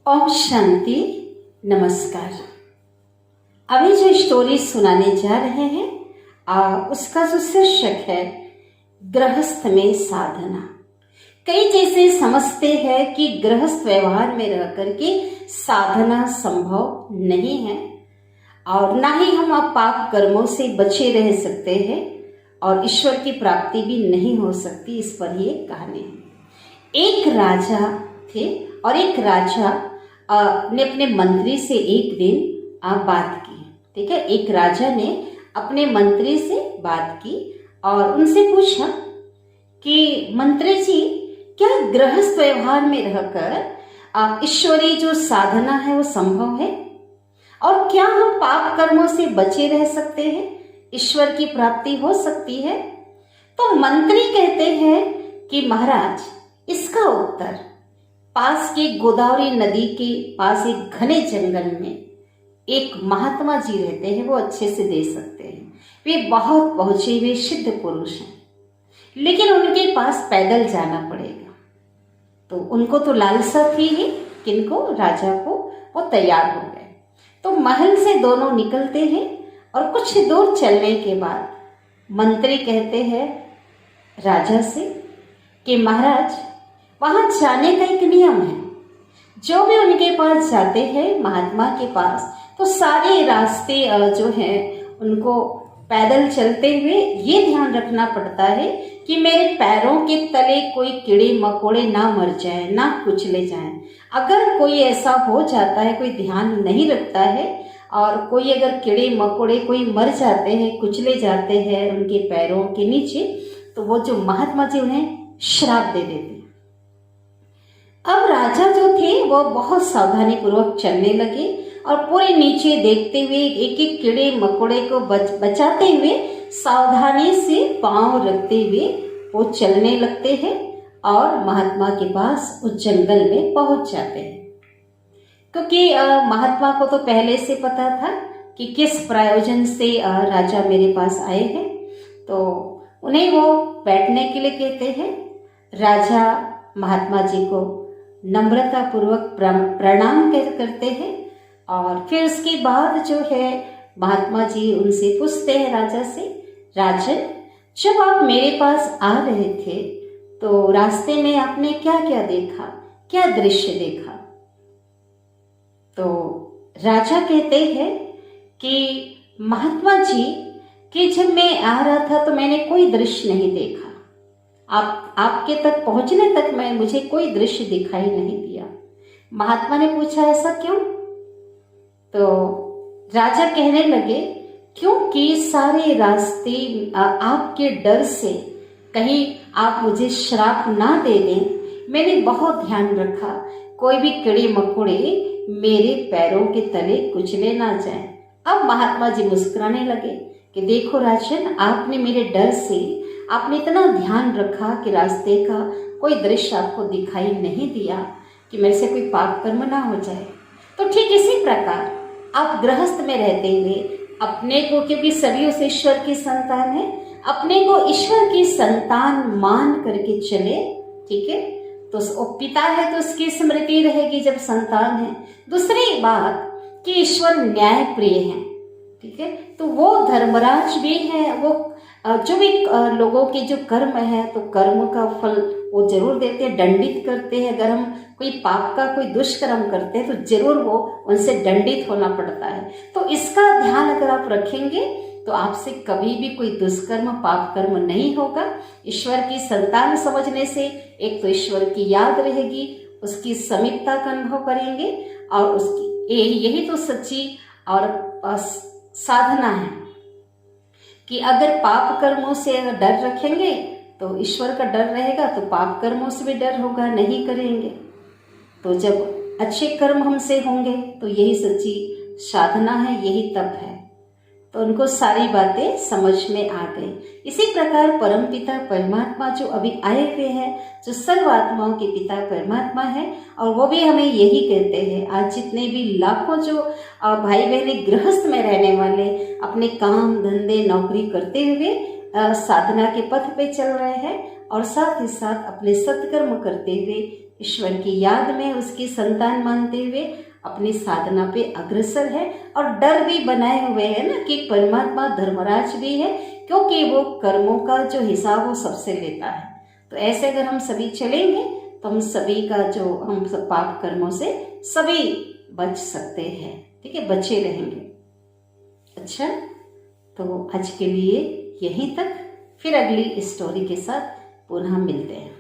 ओम शांति। नमस्कार। अभी जो स्टोरी सुनाने जा रहे हैं उसका जो शीर्षक है गृहस्थ में साधना। कई जैसे समझते हैं कि गृहस्थ व्यवहार में रह करके साधना संभव नहीं है और ना ही हम पाप कर्मों से बचे रह सकते हैं और ईश्वर की प्राप्ति भी नहीं हो सकती। इस पर ये कहानी है। एक राजा थे और एक राजा ने अपने मंत्री से एक दिन बात की। ठीक है, एक राजा ने अपने मंत्री से बात की और उनसे पूछा कि मंत्री जी, क्या गृहस्थ व्यवहार में रहकर ईश्वरीय जो साधना है वो संभव है और क्या हम पाप कर्मों से बचे रह सकते हैं, ईश्वर की प्राप्ति हो सकती है? तो मंत्री कहते हैं कि महाराज, इसका उत्तर पास के गोदावरी नदी के पास एक घने जंगल में एक महात्मा जी रहते हैं, वो अच्छे से दे सकते हैं। वे बहुत पहुंचे हुए सिद्ध पुरुष हैं, लेकिन उनके पास पैदल जाना पड़ेगा। तो उनको तो लालसा थी ही, किनको, राजा को। वो तैयार हो गए तो महल से दोनों निकलते हैं और कुछ दूर चलने के बाद मंत्री कहते हैं राजा से कि महाराज, वहां जाने का एक नियम है। जो भी उनके पास जाते हैं महात्मा के पास, तो सारे रास्ते जो है उनको पैदल चलते हुए ये ध्यान रखना पड़ता है कि मेरे पैरों के तले कोई कीड़े मकोड़े ना मर जाए, ना कुचले जाएं। अगर कोई ऐसा हो जाता है, कोई ध्यान नहीं रखता है और कोई अगर कीड़े मकोड़े कोई मर जाते हैं, कुचले जाते हैं उनके पैरों के नीचे, तो वो जो महात्मा जी उन्हें श्राप दे देते। अब राजा जो थे वो बहुत सावधानी पूर्वक चलने लगे और पूरे नीचे देखते हुए एक एक कीड़े मकोड़े को बचाते हुए सावधानी से पांव रखते हुए वो चलने लगते हैं और महात्मा के पास उस जंगल में पहुंच जाते हैं। क्योंकि महात्मा को तो पहले से पता था कि किस प्रयोजन से राजा मेरे पास आए हैं, तो उन्हें वो बैठने के लिए कहते हैं। राजा महात्मा जी को नम्रता पूर्वक प्रणाम करते हैं और फिर उसके बाद जो है महात्मा जी उनसे पूछते हैं राजा से, राजन, जब आप मेरे पास आ रहे थे तो रास्ते में आपने क्या क्या देखा, क्या दृश्य देखा? तो राजा कहते हैं कि महात्मा जी, कि जब मैं आ रहा था तो मैंने कोई दृश्य नहीं देखा। आपके तक पहुंचने तक मुझे कोई दृश्य दिखाई नहीं दिया। महात्मा ने पूछा, ऐसा क्यों? तो राजा कहने लगे, क्योंकि सारे रास्ते आपके डर से कहीं आप मुझे श्राप ना दे दें, मैंने बहुत ध्यान रखा कोई भी कीड़े मकोड़े मेरे पैरों के तले कुचले ना जाएं। अब महात्मा जी मुस्कुराने लगे कि देखो राजन, आपने मेरे डर से आपने इतना ध्यान रखा कि रास्ते का कोई दृश्य आपको दिखाई नहीं दिया कि मेरे से कोई पाप कर्म ना हो जाए। तो ठीक इसी प्रकार आप गृहस्थ में रहते हुए अपने को, क्योंकि सभी उस ईश्वर की संतान है, अपने को ईश्वर की संतान मान करके चले। ठीक है, तो वो पिता है तो उसकी स्मृति रहेगी जब संतान है। दूसरी बात कि ईश्वर न्याय प्रिय है। ठीक है, तो वो धर्मराज भी है, वो जो भी लोगों के जो कर्म है तो कर्म का फल वो जरूर देते हैं, दंडित करते हैं। अगर हम कोई पाप का कोई दुष्कर्म करते हैं तो जरूर वो उनसे दंडित होना पड़ता है। तो इसका ध्यान अगर आप रखेंगे तो आपसे कभी भी कोई दुष्कर्म पाप कर्म नहीं होगा। ईश्वर की संतान समझने से एक तो ईश्वर की याद रहेगी, उसकी समीपता का अनुभव करेंगे और उसकी यही तो सच्ची और साधना है कि अगर पाप कर्मों से अगर डर रखेंगे तो ईश्वर का डर रहेगा, तो पाप कर्मों से भी डर होगा, नहीं करेंगे। तो जब अच्छे कर्म हमसे होंगे तो यही सच्ची साधना है, यही तप है। तो उनको सारी बातें समझ में आ गई। इसी प्रकार परमपिता परमात्मा जो अभी आए हुए हैं, जो सर्व आत्माओं के पिता परमात्मा है, और वो भी हमें यही कहते हैं। आज जितने भी लाखों जो भाई बहने गृहस्थ में रहने वाले अपने काम धंधे नौकरी करते हुए साधना के पथ पे चल रहे हैं और साथ ही साथ अपने सत्कर्म करते हुए ईश्वर की याद में उसकी संतान मानते हुए अपनी साधना पे अग्रसर है। और डर भी बनाए हुए है ना कि परमात्मा धर्मराज भी है, क्योंकि वो कर्मों का जो हिसाब वो सबसे लेता है। तो ऐसे अगर हम सभी चलेंगे तो हम सभी का जो हम सब पाप कर्मों से सभी बच सकते हैं। ठीक है, बचे रहेंगे। अच्छा, तो आज के लिए यहीं तक, फिर अगली स्टोरी के साथ पुनः मिलते हैं।